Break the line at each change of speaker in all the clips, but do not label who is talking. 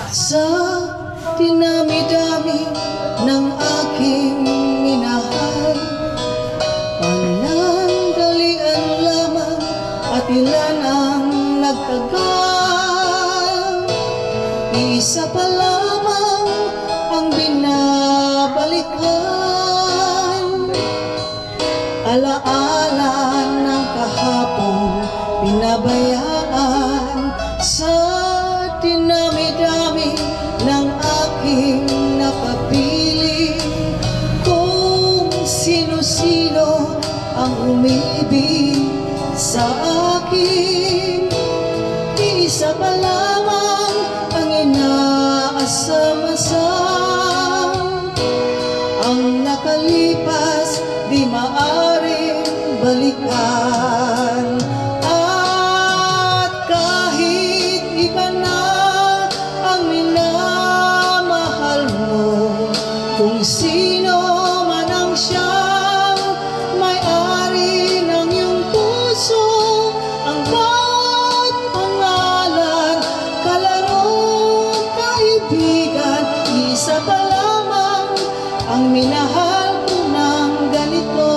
Sa dinami-dami ng aking minahal, panandalian lamang at ilan ang nagtagal. Isa pa lamang ang binabalikan, alaala ng kahapon pinabayaan. Sa dinami-dami ng aking nakapiling, kung sino-sino ang umibig sa akin, isa pa lamang ang inaasam-asam. Ang nakalipas di maaring balikan, at kahit iba na ang minamahal mo, kung sino man ang siyang may-ari ng iyong puso, ang bawat pangalan, kalaro, kaibigan, isa pa lamang ang minahal ko ng ganito.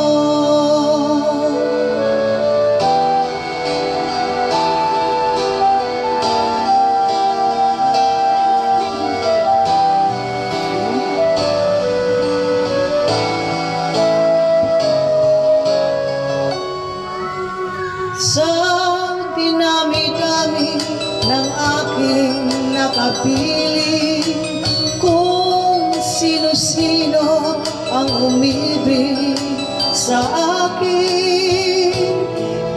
Sa dinami-dami ng aking nakapiling, kung sino-sino ang umibig sa akin,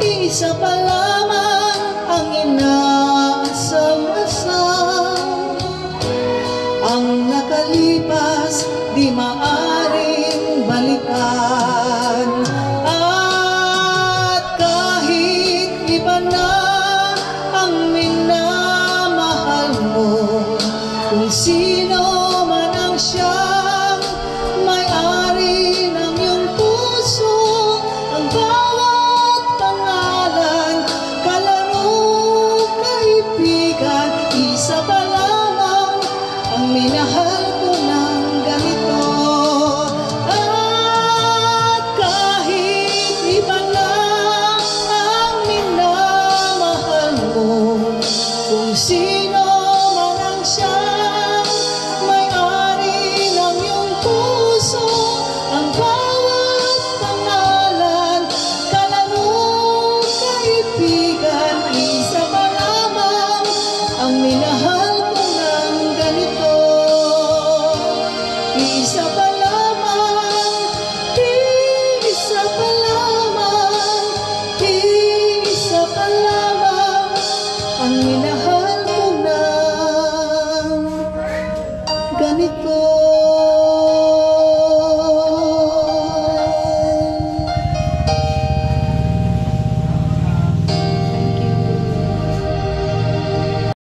isa pa lamang ang inaasam-asam. Ang nakalipas di maaring balikan, at kahit iba na ang minamahal mo, kung sino man ang siyang may-ari ng iyong puso, ang bawat pangalan, kalaro, kaibigan, isa pa lamang ang minahal ko ng ganito. At kahit iba na ang minamahal mo, kung sino man ang siyang may-ari ng iyong puso, ang bawat pangalan, kalaro, kaibigan, isa pa lamang ang minahal ko ng ganito. Isa pa lamang, isa pa lamang, isa pa lamang ang minahal ko ng ganito.